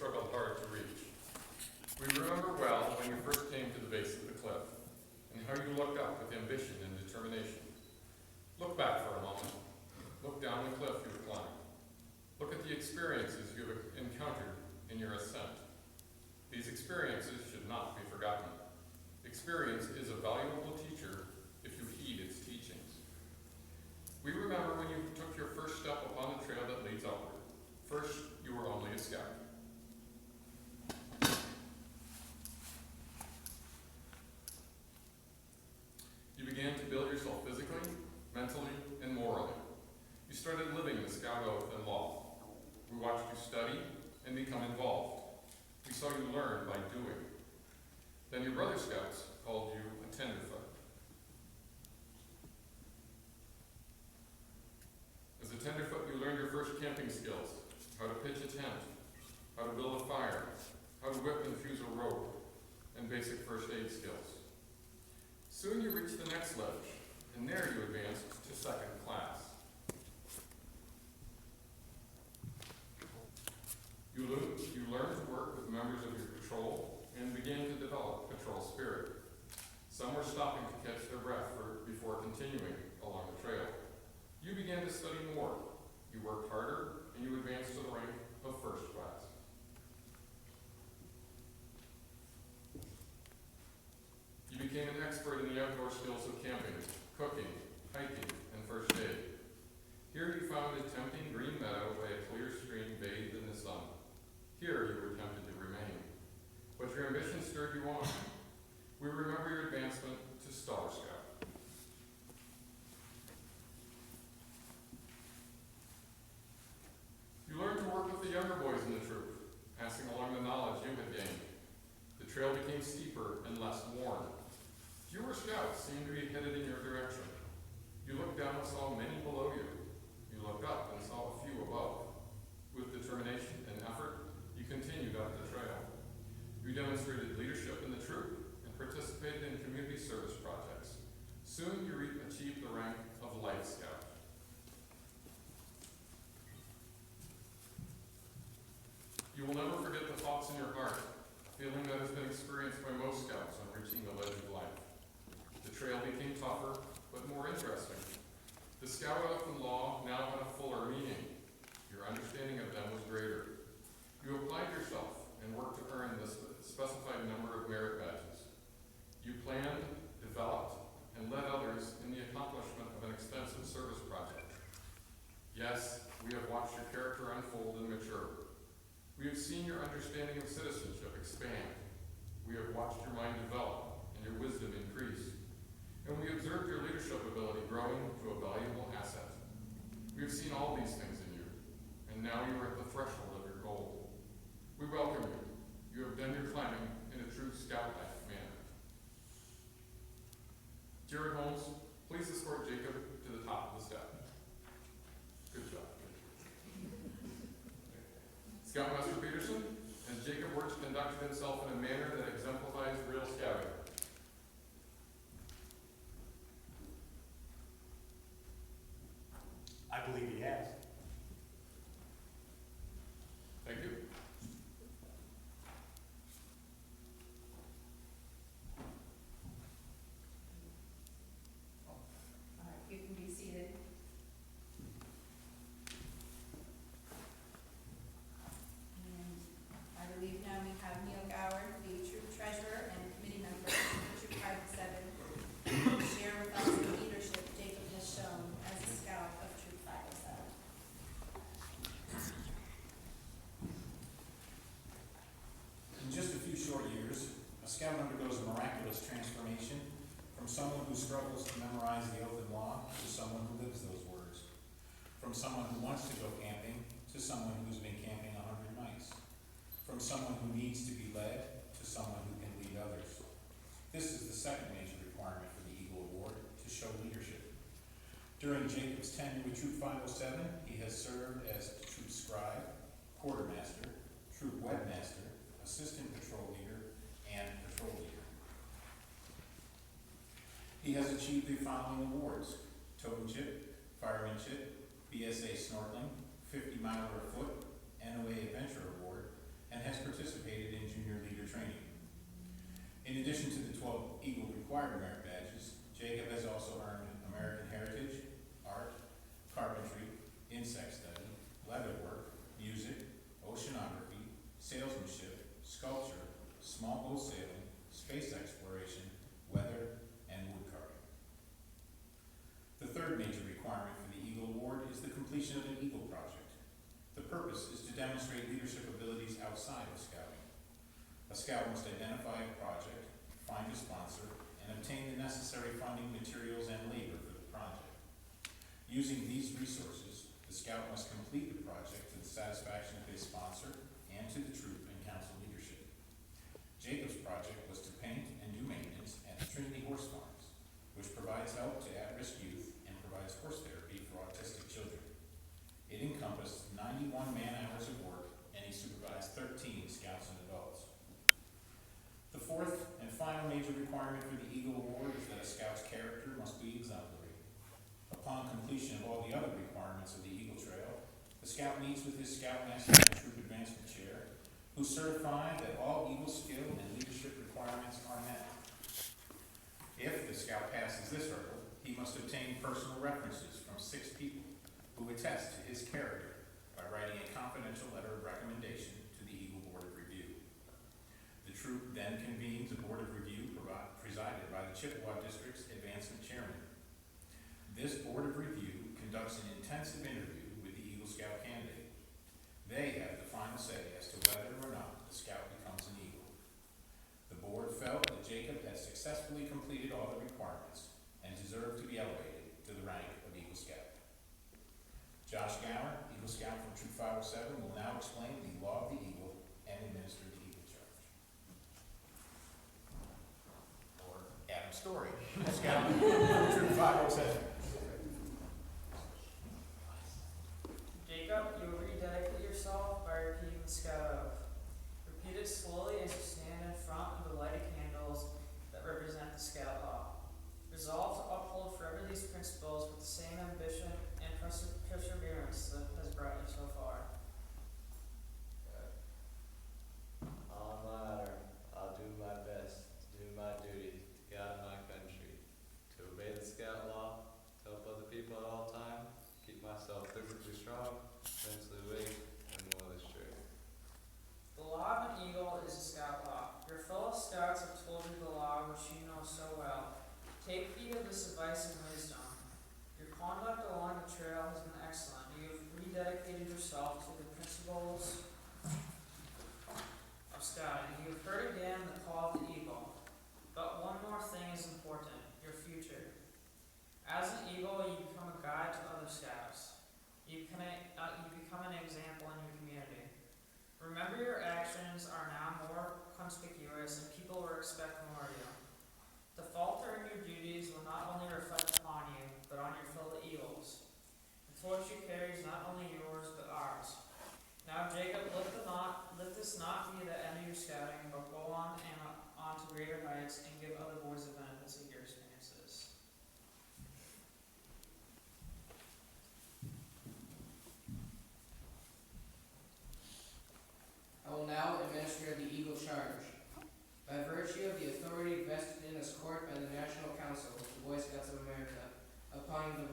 struggled hard to reach. We remember well when you first came to the base of the cliff, and how you looked up with ambition and determination. Look back for a moment. Look down the cliff you've climbed. Look at the experiences you've encountered in your ascent. These experiences should not be forgotten. Experience is a valuable teacher if you heed its teachings. We remember when you took your first step upon the trail that leads upward. First, you were only a scout. You began to build yourself physically, mentally, and morally. You started living the scout oath and law. We watched you study and become involved. We saw you learn by doing. Then your brother scouts called you a tenderfoot. As a tenderfoot, you learned your first camping skills, how to pitch a tent, how to build a fire, how to whip and fuse a rope, and basic first aid skills. Soon you reached the next ledge, and there you advanced to second class. You learned to work with members of your patrol and began to develop patrol spirit. Some were stopping to catch their breath before continuing along the trail. You began to study more. You worked harder, and you advanced to the rank of first class. You became an expert in the outdoor skills of camping, cooking, hiking, and first aid. Here you found a tempting green meadow by a clear stream bathed in the sun. Here you were tempted to remain, but your ambition stirred you on. We remember your advancement to Star Scout. You learned to work with the younger boys in the troop, passing along the knowledge you had gained. The trail became steeper and less worn. Fewer scouts seemed to be headed in your direction. You looked down and saw many below you. You looked up and saw a few above. With determination and effort, you continued up the trail. You demonstrated leadership in the troop and participated in community service projects. Soon you achieved the rank of Life Scout. You will never forget the thoughts in your heart, a feeling that has been experienced by most scouts on reaching the ledge of life. The trail became tougher, but more interesting. The scout oath and law now had a fuller meaning. Your understanding of them was greater. You applied yourself and worked to earn the specified number of merit badges. You planned, developed, and led others in the accomplishment of an extensive service project. Yes, we have watched your character unfold and mature. We have seen your understanding of citizenship expand. We have watched your mind develop and your wisdom increase. And we observed your leadership ability growing to a valuable asset. We have seen all these things in you, and now you are at the threshold of your goal. We welcome you. You have done your climbing in a true scout-like manner. Jared Holmes, please escort Jacob to the top of the step. Good job. Scoutmaster Peterson, has Jacob Wirtz conducted himself in a manner that exemplifies real scouting? I believe he has. Thank you. All right, you can be seated. And I believe now we have Neil Goward, the troop treasurer and committee member of Troop 507, to share with us the leadership Jacob has shown as a scout of Troop 507. In just a few short years, a scout undergoes a miraculous transformation from someone who struggles to memorize the oath and law to someone who lives those words. From someone who wants to go camping to someone who's been camping 100 nights. From someone who needs to be led to someone who can lead others. This is the second major requirement for the Eagle Award, to show leadership. During Jacob's tenure with Troop 507, he has served as troop scribe, quartermaster, troop webmaster, assistant patrol leader, and patrol leader. He has achieved the following awards: totemship, firemanship, BSA snorkeling, 50 Mile per Foot, NOA Adventure Award, and has Eagle required merit badges, Jacob has also earned American Heritage, Art, Carpentry, Insect Study, Leatherwork, Music, Oceanography, Salesmanship, Sculpture, Small Boat Sailing, Space Exploration, Weather, and Wood Carving. The third major requirement for the Eagle Award is the completion of an Eagle project. The purpose is to demonstrate leadership abilities outside of Scouting. A Scout must identify a project, find a sponsor, and obtain the necessary funding, materials, and labor for the project. Using these resources, the Scout must complete the project to the satisfaction of his sponsor and to the troop and council leadership. Jacob's project was to paint and do maintenance at the Trinity Horse Farms, which provides help to at-risk youth and provides horse therapy for autistic children. It encompassed 91 man-hours of work, and he supervised 13 Scouts and adults. The fourth and final major requirement for the Eagle Award is that a Scout's character must be exemplary. Upon completion of all the other requirements of the Eagle Trail, the Scout meets with his Scoutmaster and Troop Advancement Chair, who certify that all Eagle skill and leadership requirements are met. If the Scout passes this hurdle, he must obtain personal references from 6 people who attest to his character by writing a confidential letter of recommendation to the Eagle Board of Review. The troop then convenes a Board of Review presided by the Chippewa District's Advancement Chairman. This Board of Review conducts an intensive interview with the Eagle Scout candidate. They have the final say as to whether or not the Scout becomes an Eagle. The Board felt that Jacob had successfully completed all the requirements and deserved to be elevated to the rank of Eagle Scout. Josh Gower, Eagle Scout from Troop 507, will now explain the law of the Eagle and administer the Eagle Charge. Or Adam Story, Eagle Scout from Troop 507. Jacob, you will rededicate yourself by repeating the Scout Oath. Repeat it slowly as you stand in front of the lighted candles that represent the Scout Law. Resolve to uphold forever these principles with the same ambition and perseverance that has brought you so far. On my honor, I'll do my best to do my duty to God and my country, to obey the Scout Law, to help other people at all times, keep myself physically strong, mentally weak, and morally straight. The law of an eagle is a Scout Law. Your fellow Scouts have told you the law which you know so well. Take heed of this advice and wisdom. Your conduct along the trail has been excellent. You have rededicated yourself to the principles of Scouting. You have heard again the call of the eagle. But one more thing is important, your future. As an eagle, you become a guide to other Scouts. You become an example in your community. Remember, your actions are now more conspicuous and people will expect more of you. The falter in your duties will not only reflect upon you, but on your fellow Eagles. The torch you carry is not only yours, but ours. Now, Jacob, let this not be the end of your scouting, but go on and on to greater heights and give other boys the benefits of your experiences. I will now administer the Eagle Charge. By virtue of the authority vested in this court by the National Council of the Boy Scouts of America, upon the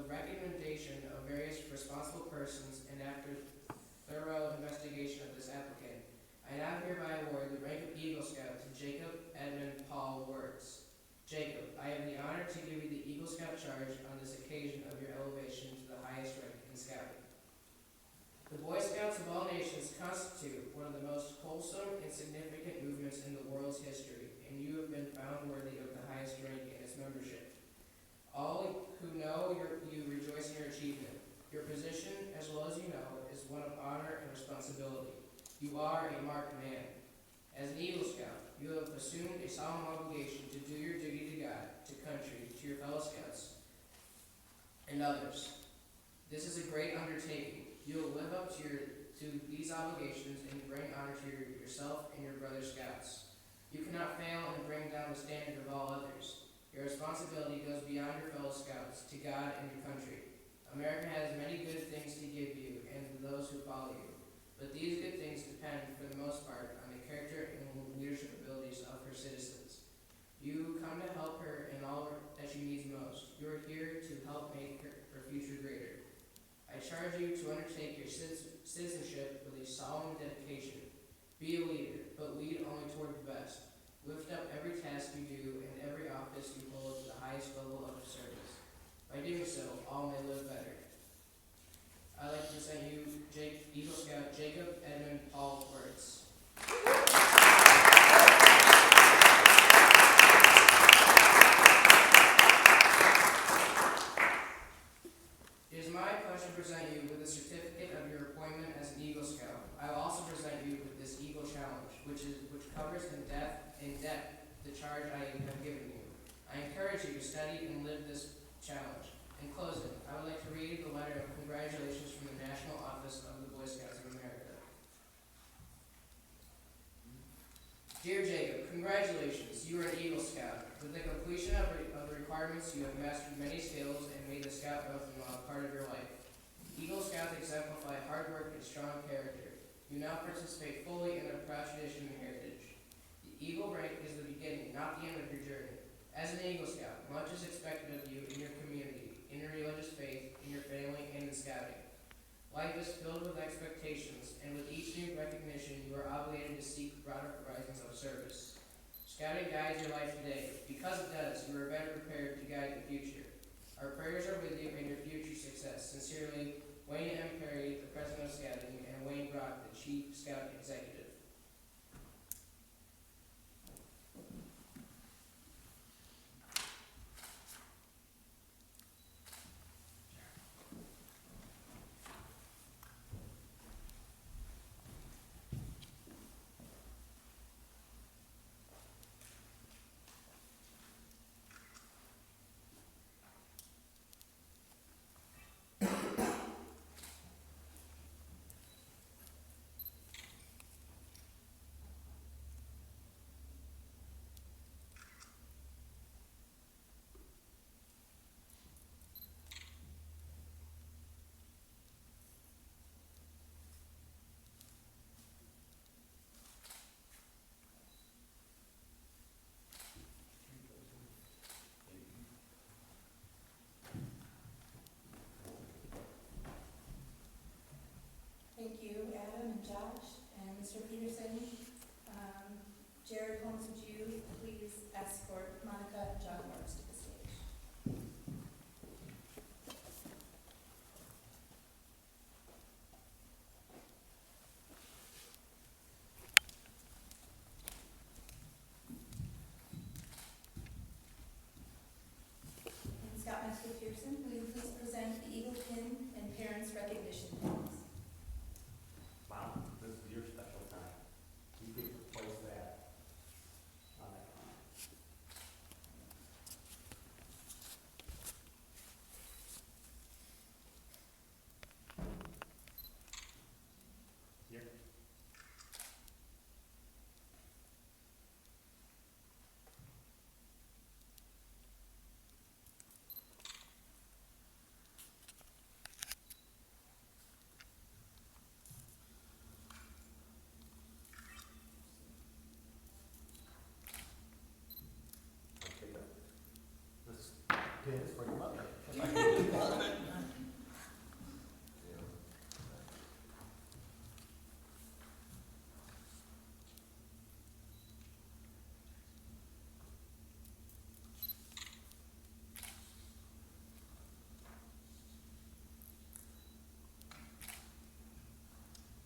recommendation of various responsible persons and after thorough investigation of this applicant, I now hereby award the rank of Eagle Scout to Jacob Edmund Paul Wirtz. Jacob, I have the honor to give you the Eagle Scout Charge on this occasion of your elevation to the highest rank in Scouting. The Boy Scouts of all nations constitute one of the most wholesome and significant movements in the world's history, and you have been found worthy of the highest rank in its membership. All who know you rejoice in your achievement. Your position, as well as you know, is one of honor and responsibility. You are a marked man. As an Eagle Scout, you have assumed a solemn obligation to do your duty to God, to country, to your fellow Scouts, and others. This is a great undertaking. You will live up to these obligations and bring honor to yourself and your brother Scouts. You cannot fail and bring down the standard of all others. Your responsibility goes beyond your fellow Scouts, to God and your country. America has many good things to give you and to those who follow you, but these good things depend, for the most part, on the character and leadership abilities of her citizens. You come to help her in all that she needs most. You are here to help make her future greater. I charge you to undertake your citizenship with a solemn dedication. Be a leader, but lead only toward the best. Lift up every task you do and every office you hold to the highest level of service. By doing so, all may live better. I'd like to present you Eagle Scout Jacob Edmund Paul Wirtz. It is my pleasure to present you with a certificate of your appointment as an Eagle Scout. I will also present you with this Eagle Challenge, which covers in depth the charge I have given you. I encourage you to study and live this challenge. In closing, I would like to read the letter of congratulations from the National Office of the Boy Scouts of America. Dear Jacob, congratulations, you are an Eagle Scout. With the completion of the requirements, you have mastered many skills and made the Scout oath and law a part of your life. Eagle Scouts exemplify hard work and strong character. You now participate fully in a proud tradition and heritage. The Eagle rank is the beginning, not the end of your journey. As an Eagle Scout, much is expected of you in your community, in your religious faith, in your family, and in scouting. Life is filled with expectations, and with each new recognition, you are obligated to seek broader horizons of service. Scouting guides your life today. Because it does, you are better prepared to guide the future. Our prayers are with you and your future success. Sincerely, Wayne M. Perry, the President of Scouting, and Wayne Brock, the Chief Scout Executive. Thank you, Adam and Josh and Mr. Peterson. Jared Holmes, would you please escort Monica and John Marks to the stage? And Scoutmaster Pearson, will you please present the Eagle Pin and Parents Recognition Pins? Wow, this is your special time. You get to place that on that line. Here. Okay, good. This pin is for your mother. This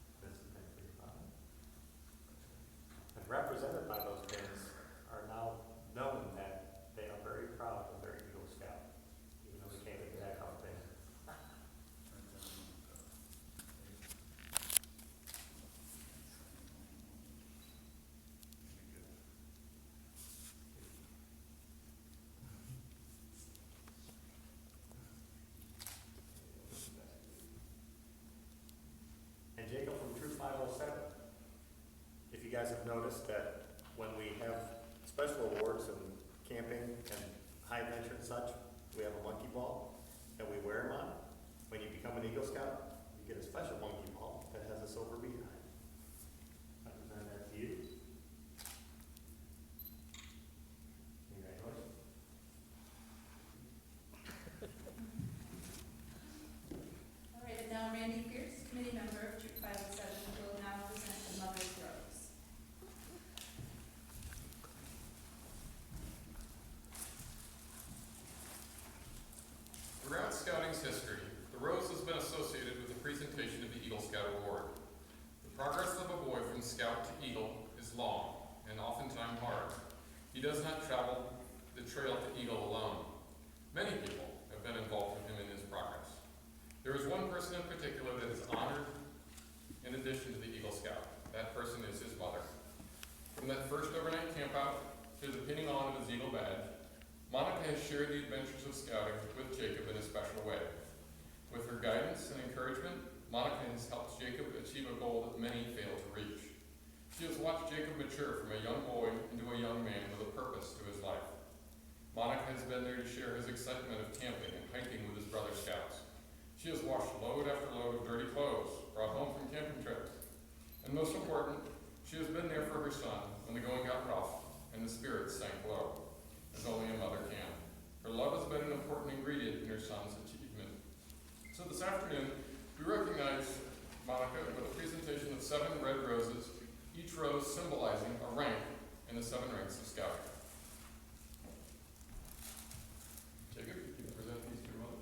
is meant for your father. And represented by those pins are now known that they are very proud of their Eagle Scout, even though they can't get the back out there. And Jacob from Troop 507. If you guys have noticed that when we have special awards and camping and high adventure and such, we have a monkey ball that we wear them on. When you become an Eagle Scout, you get a special monkey ball that has a silver bead on it. I present that to you. Congratulations. Scout to Eagle is long and oftentimes hard. He does not travel the trail to Eagle alone. Many people have been involved with him in his progress. There is one person in particular that is honored in addition to the Eagle Scout. That person is his mother. From that first overnight campout to the pinning on of his Eagle badge, Monica has shared the adventures of scouting with Jacob in a special way. With her guidance and encouragement, Monica has helped Jacob achieve a goal that many fail to reach. She has watched Jacob mature from a young boy into a young man with a purpose to his life. Monica has been there to share his excitement of camping and hiking with his brother scouts. She has washed load after load of dirty clothes brought home from camping trips. And most important, she has been there for her son when the going got rough and the spirits sank low, as only a mother can. Her love has been an important ingredient in her son's achievement. So this afternoon, we recognize Monica with a presentation of 7 red roses, each rose symbolizing a rank in the 7 ranks of scouting. Jacob, you can present these to your mother.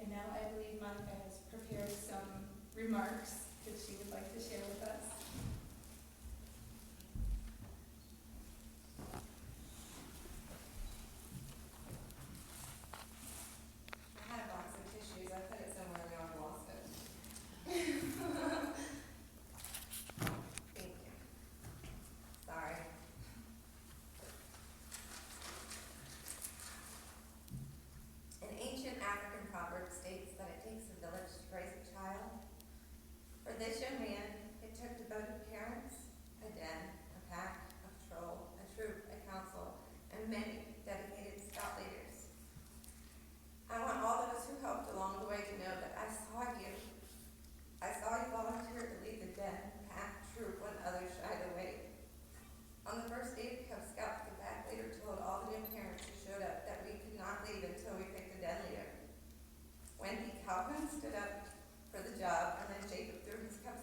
And now I believe Monica has prepared some remarks that she would like to share with us. I had a box of tissues. I put it somewhere and I lost it. Thank you. Sorry. An ancient African proverb states that it takes a village to raise a child. For this young man, it took devoted parents, a den, a pack, a patrol, a troop, a council, and many dedicated scout leaders. I want all those who helped along the way to know that I saw you. I saw you volunteer to lead the den, pack, troop when others shied away. On the first day of Cub Scouts, the pack leader told all the new parents who showed up that we could not leave until we picked a den leader. Wendy Calvin stood up for the job, and then Jacob threw his Cub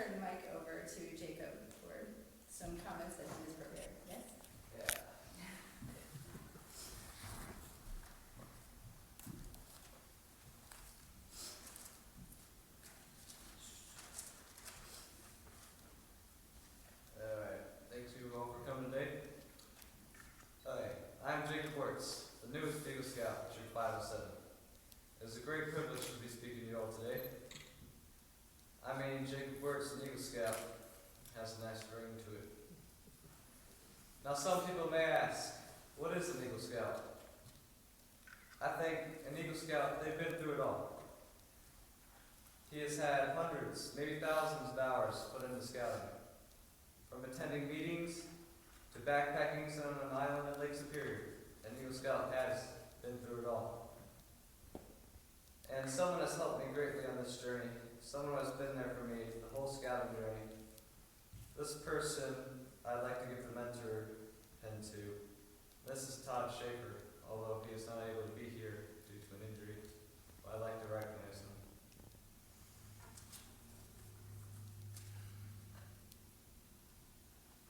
turn the mic over to Jacob for some comments that he has prepared. Yes? Yeah. Alright, thanks you all for coming today. Okay, I'm Jacob Wirtz, the newest Eagle Scout, Troop 507. It's a great privilege to be speaking to you all today. I mean, Jacob Wirtz, an Eagle Scout, has a nice ring to it. Now some people may ask, what is an Eagle Scout? I think an Eagle Scout, they've been through it all. He has had hundreds, maybe thousands of hours put into scouting. From attending meetings to backpacking on an island at Lake Superior, an Eagle Scout has been through it all. And someone has helped me greatly on this journey. Someone has been there for me the whole scouting journey. This person I'd like to give the mentor pin to. This is Todd Schaefer, although he is not able to be here due to an injury. But I'd like to recognize him.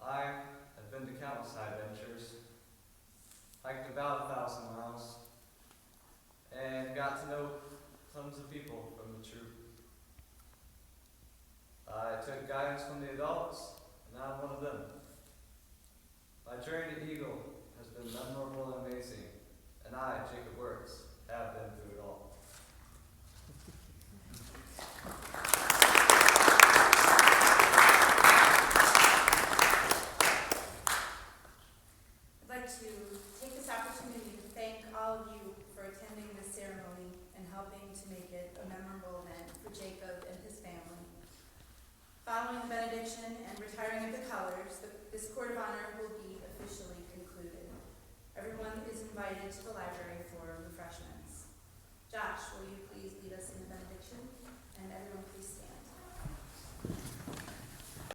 I have been to countless high ventures, hiked about 1,000 miles, and got to know tons of people from the troop. I took guidance from the adults, and I'm one of them. My journey to Eagle has been memorable and amazing, and I, Jacob Wirtz, have been through it all. I'd like to take this opportunity to thank all of you for attending this ceremony and helping to make it a memorable event for Jacob and his family. Following the benediction and retiring of the colors, this court of honor will be officially concluded. Everyone is invited to the library